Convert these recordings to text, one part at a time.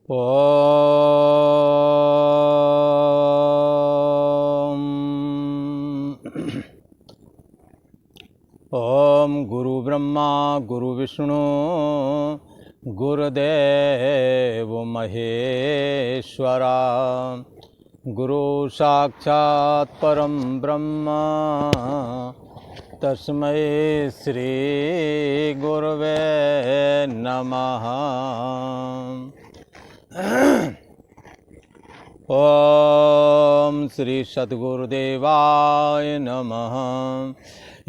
ओम गुरु ब्रह्मा गुरु विष्णु गुरुदेव महेश्वरा गुरु साक्षात् परम ब्रह्म तस्मै श्री गुरवे नमः। ओम श्री सद्गुरुदेवाय नमः।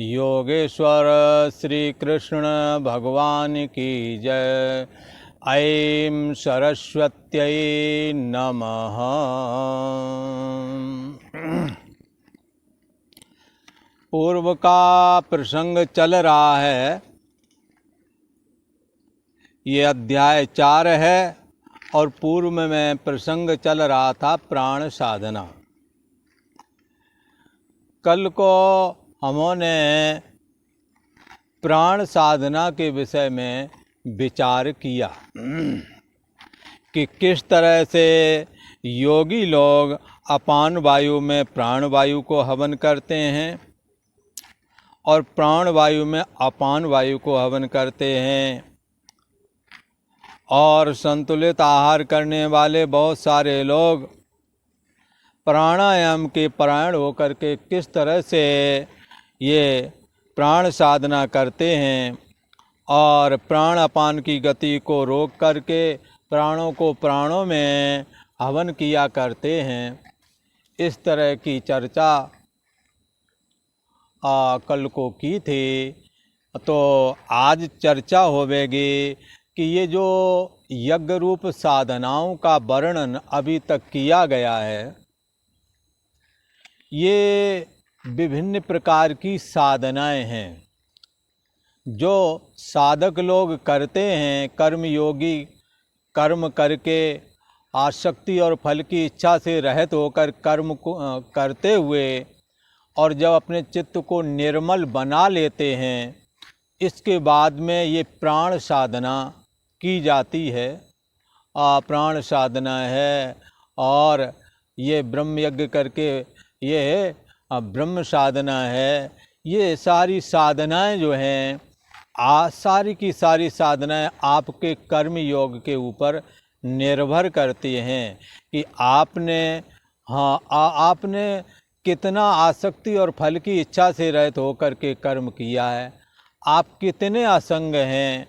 योगेश्वर श्री कृष्ण भगवान की जय। ऐं सरस्वत्यै नमः। पूर्व का प्रसंग चल रहा है। ये अध्याय 4 है और पूर्व में प्रसंग चल रहा था प्राण साधना। कल को हमने प्राण साधना के विषय में विचार किया कि किस तरह से योगी लोग अपान वायु में प्राण वायु को हवन करते हैं और प्राण वायु में अपान वायु को हवन करते हैं, और संतुलित आहार करने वाले बहुत सारे लोग प्राणायाम के परायण होकर के किस तरह से ये प्राण साधना करते हैं और प्राण अपान की गति को रोक करके प्राणों को प्राणों में हवन किया करते हैं। इस तरह की चर्चा कल को की थी। तो आज चर्चा होवेगी कि ये जो यज्ञ रूप साधनाओं का वर्णन अभी तक किया गया है, ये विभिन्न प्रकार की साधनाएं हैं जो साधक लोग करते हैं। कर्मयोगी कर्म करके आसक्ति और फल की इच्छा से रहित होकर कर्म को करते हुए और जब अपने चित्त को निर्मल बना लेते हैं, इसके बाद में ये प्राण साधना की जाती है। प्राण साधना है और ये ब्रह्म यज्ञ करके ये ब्रह्म साधना है। ये सारी साधनाएं जो हैं सारी की सारी साधनाएं आपके कर्म योग के ऊपर निर्भर करती हैं कि आपने कितना आसक्ति और फल की इच्छा से रहित होकर के कर्म किया है, आप कितने असंग हैं,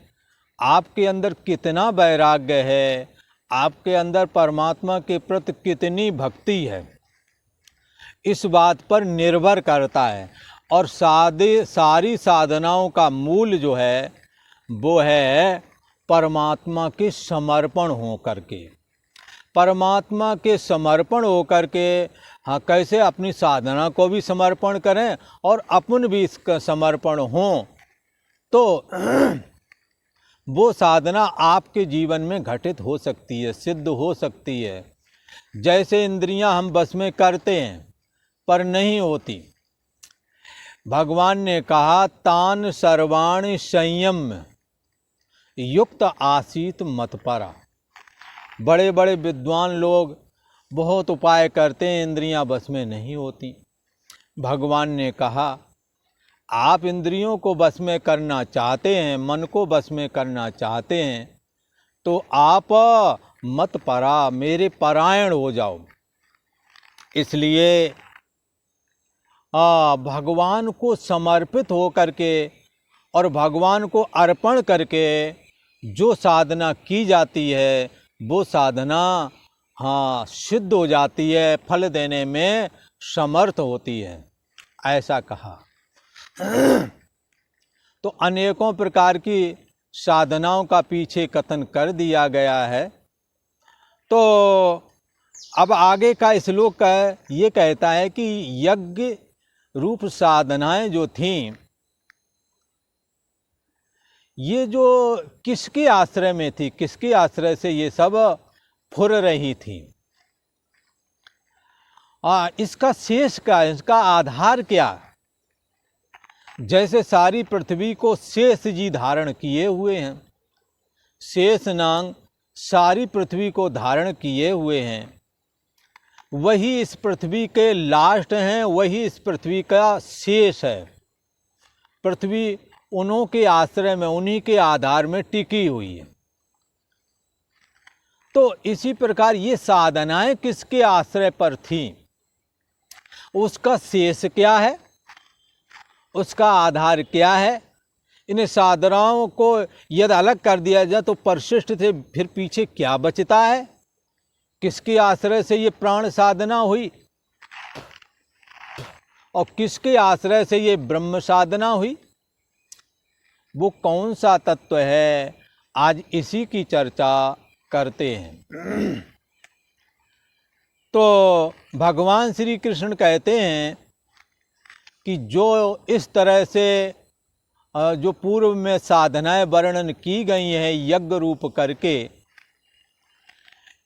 आपके अंदर कितना वैराग्य है, आपके अंदर परमात्मा के प्रति कितनी भक्ति है, इस बात पर निर्भर करता है। और सारी साधनाओं का मूल जो है वो है परमात्मा के समर्पण हो करके। परमात्मा के समर्पण हो करके कैसे अपनी साधना को भी समर्पण करें और अपन भी इसका समर्पण हों, तो वो साधना आपके जीवन में घटित हो सकती है, सिद्ध हो सकती है। जैसे इंद्रियां हम बस में करते हैं पर नहीं होती। भगवान ने कहा तान सर्वाणि संयम्य युक्त आसीत मतपरा। बड़े बड़े विद्वान लोग बहुत उपाय करते हैं, इंद्रियां बस में नहीं होती। भगवान ने कहा आप इंद्रियों को बस में करना चाहते हैं, मन को बस में करना चाहते हैं, तो आप मत परा, मेरे परायण हो जाओ। इसलिए भगवान को समर्पित हो करके और भगवान को अर्पण करके जो साधना की जाती है वो साधना सिद्ध हो जाती है, फल देने में समर्थ होती है, ऐसा कहा। तो अनेकों प्रकार की साधनाओं का पीछे कथन कर दिया गया है। तो अब आगे का श्लोक ये कहता है कि यज्ञ रूप साधनाएं जो थीं, ये जो किसके आश्रय में थी, किसके आश्रय से ये सब फुर रही थी, इसका शेष क्या, इसका आधार क्या। जैसे सारी पृथ्वी को शेष जी धारण किए हुए हैं, शेष नांग सारी पृथ्वी को धारण किए हुए हैं, वही इस पृथ्वी के लास्ट हैं, वही इस पृथ्वी का शेष है। पृथ्वी उन्हीं के आश्रय में, उन्हीं के आधार में टिकी हुई है। तो इसी प्रकार ये साधनाएं किसके आश्रय पर थीं, उसका शेष क्या है, उसका आधार क्या है। इन साधनाओं को यदि अलग कर दिया जाए तो परिशिष्ट से फिर पीछे क्या बचता है। किसके आश्रय से ये प्राण साधना हुई और किसके आश्रय से ये ब्रह्म साधना हुई, वो कौन सा तत्व है, आज इसी की चर्चा करते हैं। तो भगवान श्री कृष्ण कहते हैं कि जो इस तरह से जो पूर्व में साधनाएं वर्णन की गई हैं यज्ञ रूप करके,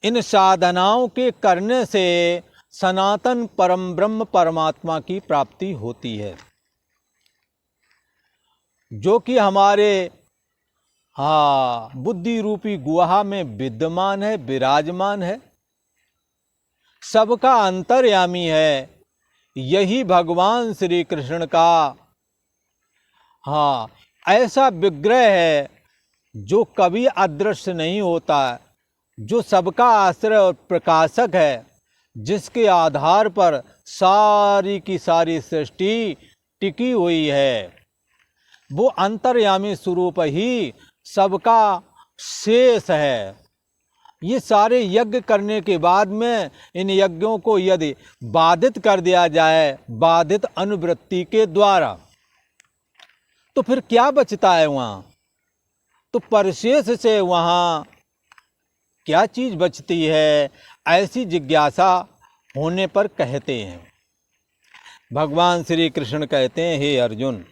इन साधनाओं के करने से सनातन परम ब्रह्म परमात्मा की प्राप्ति होती है, जो कि हमारे बुद्धि रूपी गुहा में विद्यमान है, विराजमान है, सबका अंतर्यामी है। यही भगवान श्री कृष्ण का ऐसा विग्रह है जो कभी अदृश्य नहीं होता, जो सबका आश्रय और प्रकाशक है, जिसके आधार पर सारी की सारी सृष्टि टिकी हुई है। वो अंतर्यामी स्वरूप ही सबका शेष है। ये सारे यज्ञ करने के बाद में इन यज्ञों को यदि बाधित कर दिया जाए बाधित अनुवृत्ति के द्वारा, तो फिर क्या बचता है वहाँ, तो परिशेष से वहाँ क्या चीज बचती है, ऐसी जिज्ञासा होने पर कहते हैं। भगवान श्री कृष्ण कहते हैं, हे अर्जुन,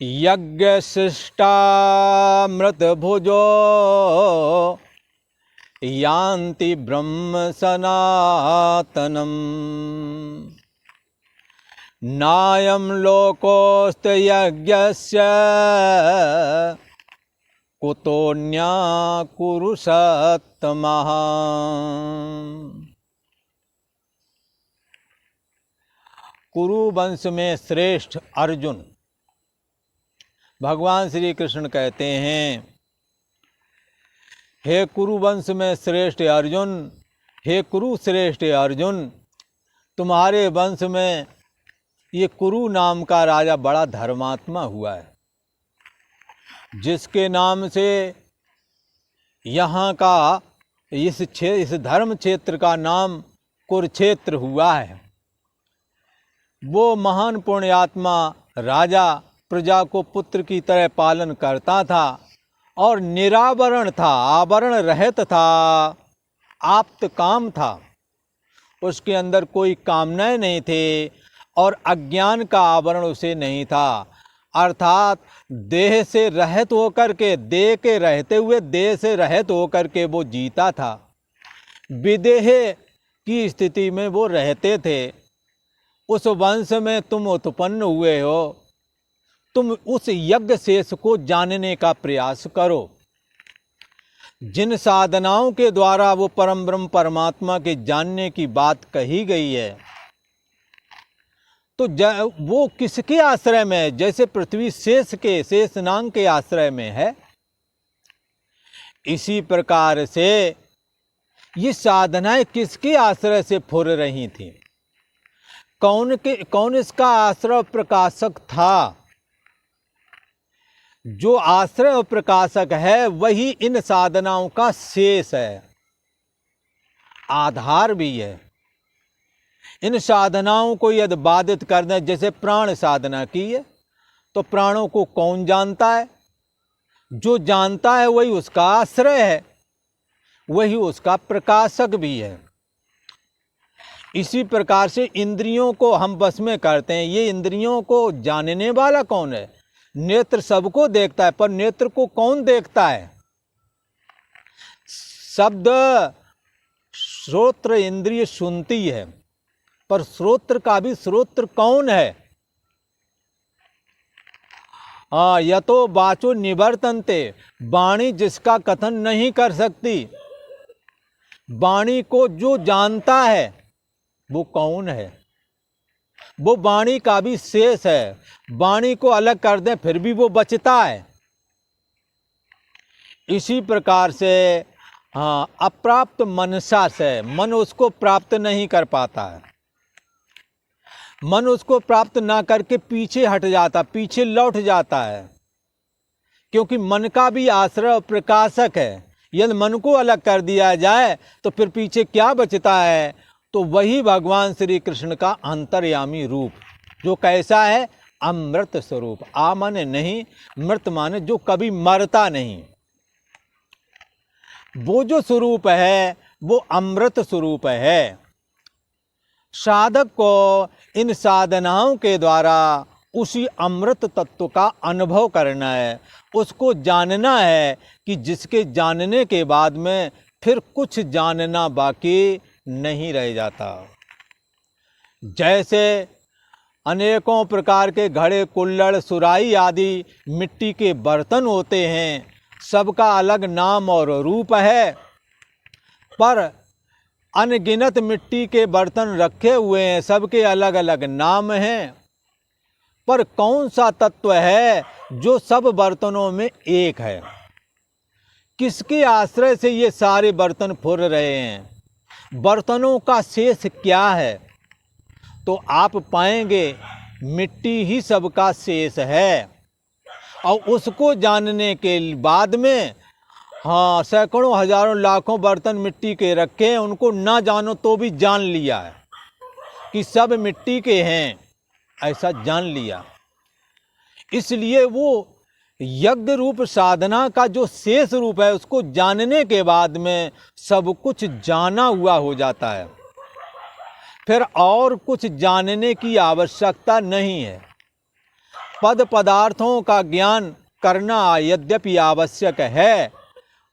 यज्ञ शिष्टामृत भुजो यान्ति ब्रह्म सनातनम नायं लोकोस्त यज्ञस्य कुतोऽन्या कुरु सत्तमः। कुरु वंश में श्रेष्ठ अर्जुन, भगवान श्री कृष्ण कहते हैं, हे कुरु वंश में श्रेष्ठ अर्जुन, हे कुरु श्रेष्ठ अर्जुन, तुम्हारे वंश में ये कुरु नाम का राजा बड़ा धर्मात्मा हुआ है, जिसके नाम से यहाँ का इस धर्म क्षेत्र का नाम कुरुक्षेत्र हुआ है। वो महान पुण्यात्मा राजा प्रजा को पुत्र की तरह पालन करता था और निरावरण था, आवरण रहित था, आप्त काम था। उसके अंदर कोई कामनाएं नहीं थे और अज्ञान का आवरण उसे नहीं था, अर्थात देह से रहित होकर के, देह के रहते हुए देह से रहित होकर के वो जीता था। विदेह की स्थिति में वो रहते थे। उस वंश में तुम उत्पन्न हुए हो, तुम उस यज्ञ शेष को जानने का प्रयास करो। जिन साधनाओं के द्वारा वो परम ब्रह्म परमात्मा के जानने की बात कही गई है, तो वो किसके आश्रय में है? जैसे पृथ्वी शेष के, शेषनाग के आश्रय में है, इसी प्रकार से ये साधनाएं किसके आश्रय से फुर रही थी? कौन इसका आश्रय प्रकाशक था? जो आश्रय और प्रकाशक है वही इन साधनाओं का शेष है, आधार भी है। इन साधनाओं को यदि बाधित कर दें, जैसे प्राण साधना की है, तो प्राणों को कौन जानता है? जो जानता है वही उसका आश्रय है, वही उसका प्रकाशक भी है। इसी प्रकार से इंद्रियों को हम बस में करते हैं। ये इंद्रियों को जानने वाला कौन है? नेत्र सबको देखता है, पर नेत्र को कौन देखता है? शब्द श्रोत्र इंद्रिय सुनती है, पर श्रोत्र का भी श्रोत्र कौन है? यतो वाचो निवर्तन्ते, वाणी जिसका कथन नहीं कर सकती, वाणी को जो जानता है वो कौन है? वो वाणी का भी शेष है। वाणी को अलग कर दें फिर भी वो बचता है। इसी प्रकार से अप्राप्त मनसा से मन उसको प्राप्त नहीं कर पाता है। मन उसको प्राप्त ना करके पीछे हट जाता, पीछे लौट जाता है, क्योंकि मन का भी आश्रय प्रकाशक है। यदि मन को अलग कर दिया जाए तो फिर पीछे क्या बचता है? तो वही भगवान श्री कृष्ण का अंतर्यामी रूप, जो कैसा है? अमृत स्वरूप। आ माने नहीं, मृत माने जो कभी मरता नहीं। वो जो स्वरूप है वो अमृत स्वरूप है। साधक को इन साधनाओं के द्वारा उसी अमृत तत्व का अनुभव करना है, उसको जानना है कि जिसके जानने के बाद में फिर कुछ जानना बाकी नहीं रह जाता। जैसे अनेकों प्रकार के घड़े, कुल्हड़, सुराही आदि मिट्टी के बर्तन होते हैं, सबका अलग नाम और रूप है, पर अनगिनत मिट्टी के बर्तन रखे हुए हैं, सबके अलग अलग नाम हैं, पर कौन सा तत्व है जो सब बर्तनों में एक है? किसके आश्रय से ये सारे बर्तन फुर रहे हैं? बर्तनों का शेष क्या है? तो आप पाएंगे मिट्टी ही सबका शेष है। और उसको जानने के बाद में सैकड़ों हजारों लाखों बर्तन मिट्टी के रखे हैं, उनको ना जानो तो भी जान लिया है कि सब मिट्टी के हैं, ऐसा जान लिया। इसलिए वो यज्ञ रूप साधना का जो शेष रूप है उसको जानने के बाद में सब कुछ जाना हुआ हो जाता है, फिर और कुछ जानने की आवश्यकता नहीं है। पद पदार्थों का ज्ञान करना यद्यपि आवश्यक है,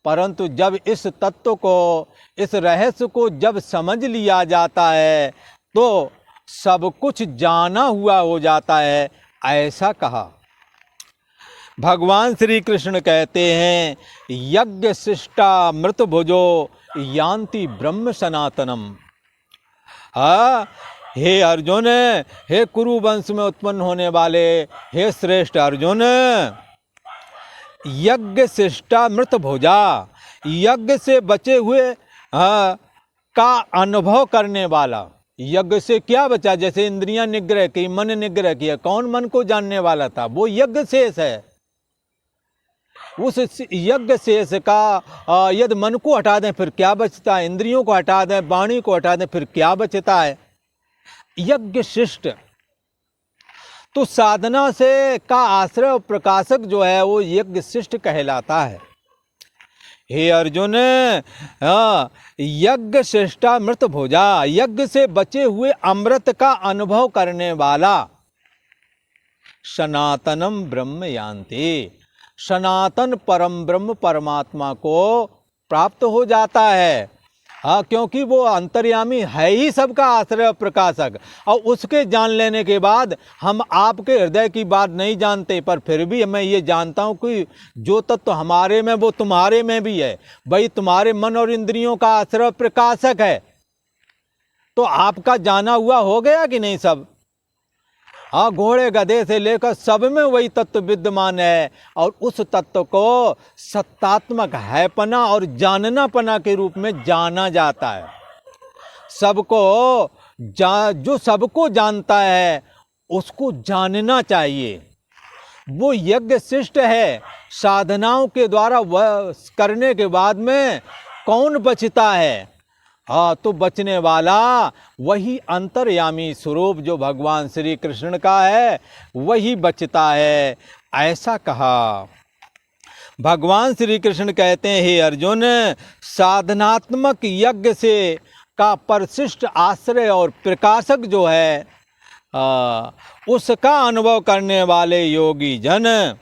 परंतु जब इस तत्व को, इस रहस्य को जब समझ लिया जाता है तो सब कुछ जाना हुआ हो जाता है, ऐसा कहा। भगवान श्री कृष्ण कहते हैं, यज्ञ शिष्टा मृत भुजो यान्ति ब्रह्म सनातनम। हे अर्जुन, हे कुरु वंश में उत्पन्न होने वाले हे श्रेष्ठ अर्जुन, यज्ञ शिष्टा मृत भोजा, यज्ञ से बचे हुए का अनुभव करने वाला। यज्ञ से क्या बचा? जैसे इंद्रियां निग्रह की, मन निग्रह किया, कौन मन को जानने वाला था? वो यज्ञ शेष है। उस यज्ञ शेष का यदि मन को हटा दें फिर क्या बचता है? इंद्रियों को हटा दें, वाणी को हटा दें, फिर क्या बचता है? यज्ञ शिष्ट। तो साधना से का आश्रय और प्रकाशक जो है वो यज्ञ शिष्ट कहलाता है। हे अर्जुन, यज्ञ शिष्टा मृत भोजा, यज्ञ से बचे हुए अमृत का अनुभव करने वाला सनातनम ब्रह्म यान्ति, सनातन परम ब्रह्म परमात्मा को प्राप्त हो जाता है। क्योंकि वो अंतर्यामी है ही सबका आश्रय प्रकाशक। और उसके जान लेने के बाद हम आपके हृदय की बात नहीं जानते, पर फिर भी मैं ये जानता हूँ कि जो तत्व हमारे में वो तुम्हारे में भी है। भाई तुम्हारे मन और इंद्रियों का आश्रय प्रकाशक है, तो आपका जाना हुआ हो गया कि नहीं सब? घोड़े गधे से लेकर सब में वही तत्व विद्यमान है, और उस तत्व को सत्तात्मक हैपना और जाननापना के रूप में जाना जाता है। सबको जो सबको जानता है उसको जानना चाहिए। वो यज्ञ शिष्ट है। साधनाओं के द्वारा वह करने के बाद में कौन बचता है? तो बचने वाला वही अंतर्यामी स्वरूप जो भगवान श्री कृष्ण का है वही बचता है, ऐसा कहा। भगवान श्री कृष्ण कहते हैं, हे अर्जुन, साधनात्मक यज्ञ से का परिशिष्ट आश्रय और प्रकाशक जो है उसका अनुभव करने वाले योगी जन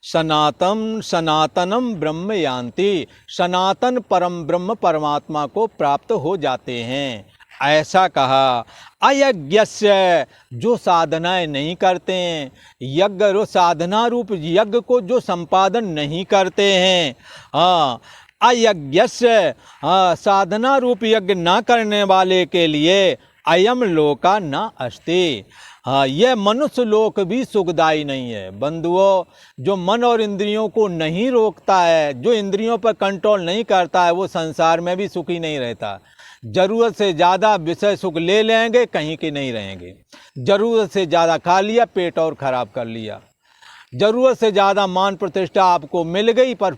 सनातनम ब्रह्म यान्ति, सनातन परम ब्रह्म परमात्मा को प्राप्त हो जाते हैं, ऐसा कहा। अयज्ञस्य, जो साधनाएं नहीं करते हैं, यज्ञ रो साधना रूप यज्ञ को जो संपादन नहीं करते हैं, हाँ, अयज्ञस्य, हाँ, साधना रूप यज्ञ ना करने वाले के लिए अयम लोका न अस्ति, हाँ, यह मनुष्य लोक भी सुखदायी नहीं है। बंधुओं, जो मन और इंद्रियों को नहीं रोकता है, जो इंद्रियों पर कंट्रोल नहीं करता है, वो संसार में भी सुखी नहीं रहता। जरूरत से ज़्यादा विषय सुख ले लेंगे, कहीं के नहीं रहेंगे। जरूरत से ज़्यादा खा लिया, पेट और खराब कर लिया। जरूरत से ज़्यादा मान प्रतिष्ठा आपको मिल गई, पर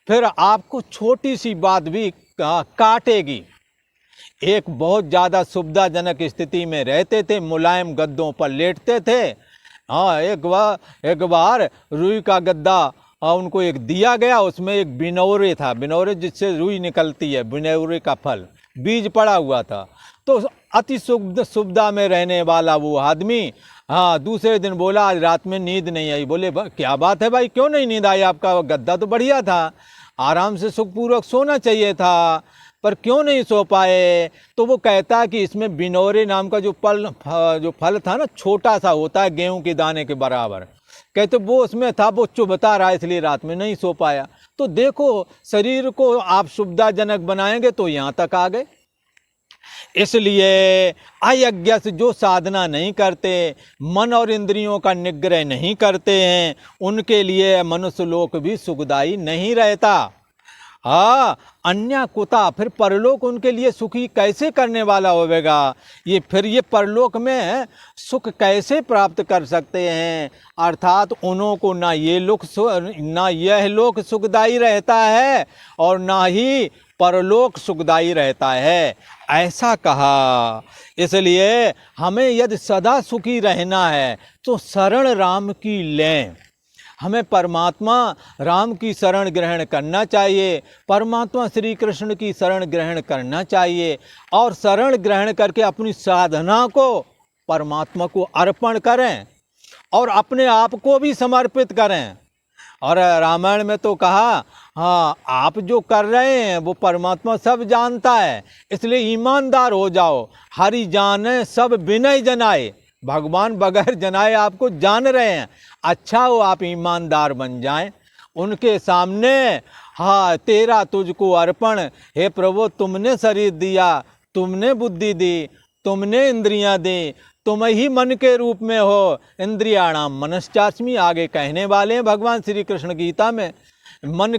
फिर आपको छोटी सी बात भी काटेगी। एक बहुत ज़्यादा सुविधाजनक स्थिति में रहते थे, मुलायम गद्दों पर लेटते थे। हाँ, एक बार रुई का गद्दा उनको एक दिया गया, उसमें एक बिनौरे था, बिनौरे जिससे रुई निकलती है, बिनौरे का फल बीज पड़ा हुआ था। तो अति सुविधा में रहने वाला वो आदमी, हाँ, दूसरे दिन बोला आज रात में नींद नहीं आई। बोले क्या बात है भाई, क्यों नहीं नींद आई? आपका गद्दा तो बढ़िया था, आराम से सुखपूर्वक सोना चाहिए था, पर क्यों नहीं सो पाए? तो वो कहता कि इसमें बिनौरे नाम का जो फल था ना, छोटा सा होता है, गेहूं के दाने के बराबर, कहते वो उसमें था, वो चुभता रहा, इसलिए रात में नहीं सो पाया। तो देखो, शरीर को आप सुविधाजनक बनाएंगे तो यहाँ तक आ गए। इसलिए अयज्ञ से जो साधना नहीं करते, मन और इंद्रियों का निग्रह नहीं करते हैं, उनके लिए मनुष्य लोक भी सुखदायी नहीं रहता। हाँ, अन्य कुता, फिर परलोक उनके लिए सुखी कैसे करने वाला होवेगा? ये परलोक में सुख कैसे प्राप्त कर सकते हैं? अर्थात उन्हों को ना यह लोक सुखदायी रहता है और ना ही परलोक सुखदायी रहता है, ऐसा कहा। इसलिए हमें यदि सदा सुखी रहना है तो शरण राम की लें। हमें परमात्मा राम की शरण ग्रहण करना चाहिए, परमात्मा श्री कृष्ण की शरण ग्रहण करना चाहिए, और शरण ग्रहण करके अपनी साधना को परमात्मा को अर्पण करें और अपने आप को भी समर्पित करें। और रामायण में तो कहा, हाँ, आप जो कर रहे हैं वो परमात्मा सब जानता है, इसलिए ईमानदार हो जाओ। हरि जाने सब विनय जनाए, भगवान बगैर जनाए आपको जान रहे हैं। अच्छा हो आप ईमानदार बन जाएं उनके सामने। हाँ, तेरा तुझको अर्पण, हे प्रभु, तुमने शरीर दिया, तुमने बुद्धि दी, तुमने इंद्रियां दी, तुम ही मन के रूप में हो। इंद्रियाणाम मनश्चास्मि, आगे कहने वाले हैं भगवान श्री कृष्ण गीता में, मन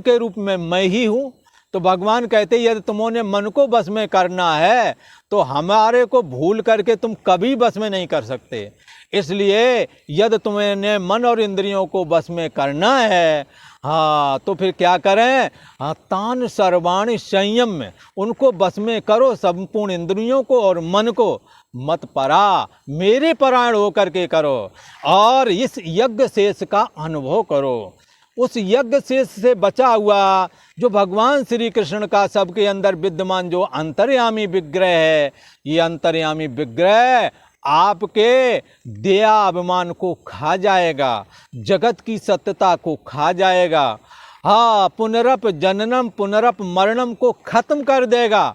के रूप में मैं ही हूँ। तो भगवान कहते यदि तुमने मन को बस में करना है तो हमारे को भूल करके तुम कभी बस में नहीं कर सकते। इसलिए यदि तुम्हें मन और इंद्रियों को बस में करना है, हाँ, तो फिर क्या करें? हाँ, तान सर्वाणि संयम में, उनको बस में करो, संपूर्ण इंद्रियों को और मन को। मत परा, मेरे परायण होकर के करो, और इस यज्ञ शेष का अनुभव करो। उस यज्ञ शेष से बचा हुआ जो भगवान श्री कृष्ण का सबके अंदर विद्यमान जो अंतर्यामी विग्रह है, ये अंतर्यामी विग्रह आपके दया अभिमान को खा जाएगा, जगत की सत्यता को खा जाएगा। हाँ, पुनरप जननम पुनरप मरणम को खत्म कर देगा,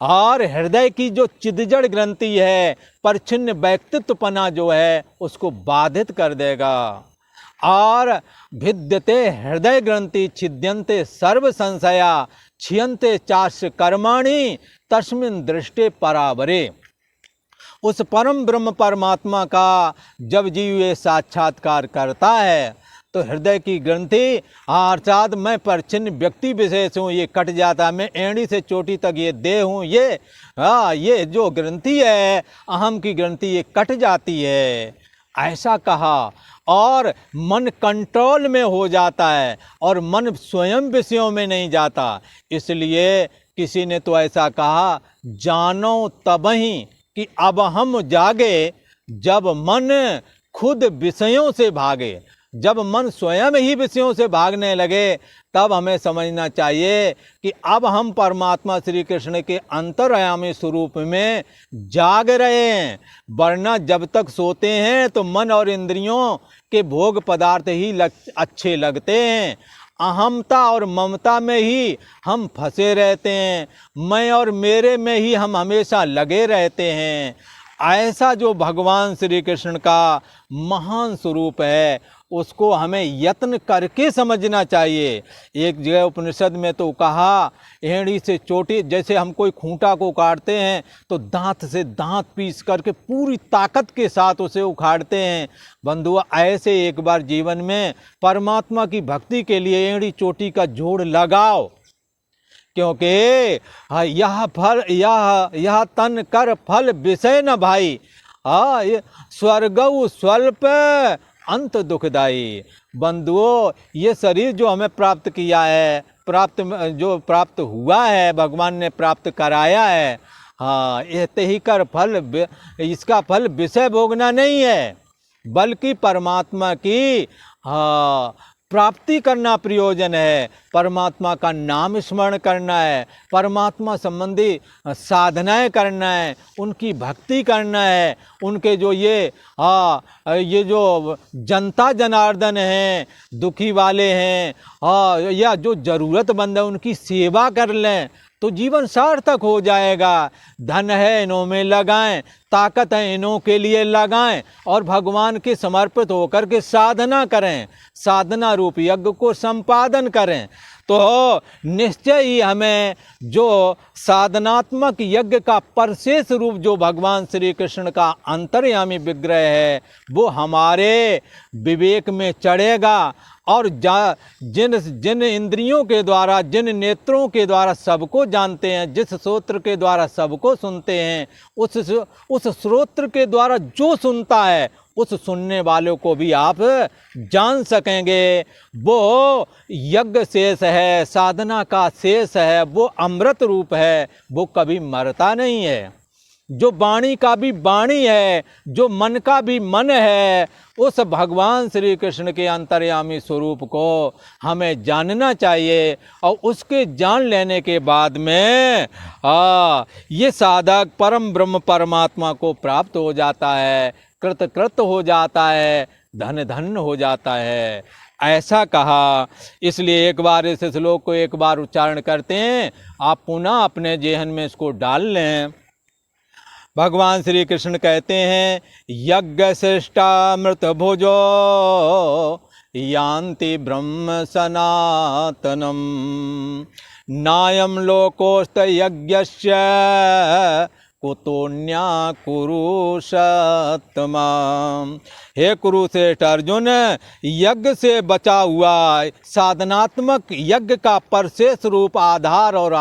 और हृदय की जो चिदजड़ ग्रंथि है, परछिन्न व्यक्तित्वपना जो है, उसको बाधित कर देगा। और भिद्यते हृदय ग्रंथि छिद्यन्ते सर्व संशया छियन्ते चास्य कर्माणि तस्मिन् दृष्टे परावरे। उस परम ब्रह्म परमात्मा का जब जीव ये साक्षात्कार करता है तो हृदय की ग्रंथि, अर्थात मैं परछिन्न व्यक्ति विशेष हूँ, ये कट जाता है। मैं एड़ी से चोटी तक ये देह हूँ, ये जो ग्रंथि है, अहम की ग्रंथि, ये कट जाती है, ऐसा कहा। और मन कंट्रोल में हो जाता है और मन स्वयं विषयों में नहीं जाता। इसलिए किसी ने तो ऐसा कहा, जानो तबहि कि अब हम जागे जब मन खुद विषयों से भागे। जब मन स्वयं ही विषयों से भागने लगे तब हमें समझना चाहिए कि अब हम परमात्मा श्री कृष्ण के अंतर्यामी स्वरूप में जाग रहे हैं। वरना जब तक सोते हैं तो मन और इंद्रियों के भोग पदार्थ ही अच्छे लगते हैं। अहमता और ममता में ही हम फंसे रहते हैं, मैं और मेरे में ही हम हमेशा लगे रहते हैं। ऐसा जो भगवान श्री कृष्ण का महान स्वरूप है उसको हमें यत्न करके समझना चाहिए। एक जगह उपनिषद में तो कहा, एड़ी से चोटी, जैसे हम कोई खूंटा को काटते हैं तो दांत से दांत पीस करके पूरी ताकत के साथ उसे उखाड़ते हैं। बंधुओं, ऐसे एक बार जीवन में परमात्मा की भक्ति के लिए एड़ी चोटी का जोड़ लगाओ, क्योंकि यह तन कर फल विषय न भाई, स्वर्गौ स्वल्प अंत दुखदाई। बंधुओं, ये शरीर जो हमें प्राप्त किया है, जो प्राप्त हुआ है, भगवान ने प्राप्त कराया है, हाँ, ये ही कर फल, इसका फल विषय भोगना नहीं है, बल्कि परमात्मा की प्राप्ति करना प्रयोजन है। परमात्मा का नाम स्मरण करना है, परमात्मा संबंधी साधनाएं करना है, उनकी भक्ति करना है। उनके जो ये जो जनता जनार्दन हैं, दुखी वाले हैं, या जो ज़रूरतमंद है, उनकी सेवा कर लें तो जीवन सार्थक हो जाएगा। धन है इन्हों में लगाएं, ताकत है इन्हों के लिए लगाएं और भगवान के समर्पित होकर के साधना करें, साधना रूप यज्ञ को संपादन करें, तो निश्चय ही हमें जो साधनात्मक यज्ञ का परशेष रूप जो भगवान श्री कृष्ण का अंतर्यामी विग्रह है वो हमारे विवेक में चढ़ेगा। और जिन इंद्रियों के द्वारा, जिन नेत्रों के द्वारा सबको जानते हैं, जिस श्रोत्र के द्वारा सबको सुनते हैं, उस श्रोत्र के द्वारा जो सुनता है उस सुनने वालों को भी आप जान सकेंगे। वो यज्ञ शेष है, साधना का शेष है, वो अमृत रूप है, वो कभी मरता नहीं है। जो वाणी का भी वाणी है, जो मन का भी मन है, उस भगवान श्री कृष्ण के अंतर्यामी स्वरूप को हमें जानना चाहिए। और उसके जान लेने के बाद में ये साधक परम ब्रह्म परमात्मा को प्राप्त हो जाता है, कृत हो जाता है, धन धन हो जाता है, ऐसा कहा। इसलिए एक बार इस श्लोक को एक बार उच्चारण करते हैं, आप पुनः अपने जेहन में इसको डाल लें। भगवान श्री कृष्ण कहते हैं, यज्ञ श्रेष्ठामृत भुजो यान्ति ब्रह्म सनातनम, नायम लोकोस्त यज्ञस्य कुतोन्या कुरुषोत्तमा। हे कुरुश्रेष्ठ अर्जुन, यज्ञ से बचा हुआ साधनात्मक यज्ञ का परशेष रूप आधार और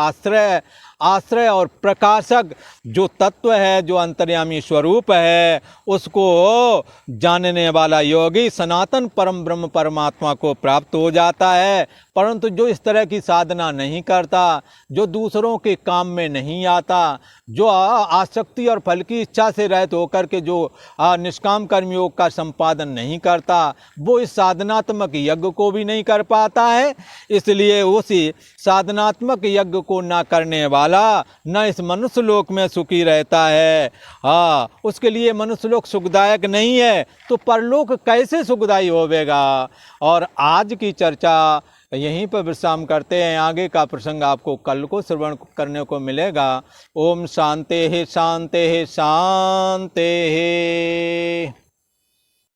आश्रय और प्रकाशक जो तत्व है, जो अंतर्यामी स्वरूप है, उसको जानने वाला योगी सनातन परम ब्रह्म परमात्मा को प्राप्त हो जाता है। परंतु जो इस तरह की साधना नहीं करता, जो दूसरों के काम में नहीं आता, जो आसक्ति और फल की इच्छा से रहित होकर के जो निष्काम कर्म योग का संपादन नहीं करता, वो इस साधनात्मक यज्ञ को भी नहीं कर पाता है। इसलिए उसी साधनात्मक यज्ञ को न करने वाला न इस मनुष्य लोक में सुखी रहता है। उसके लिए मनुष्य लोक सुखदायक नहीं है, तो परलोक कैसे सुखदायी होवेगा। और आज की चर्चा यहीं पर विश्राम करते हैं, आगे का प्रसंग आपको कल को श्रवण करने को मिलेगा। ओम शांति शांति शांति।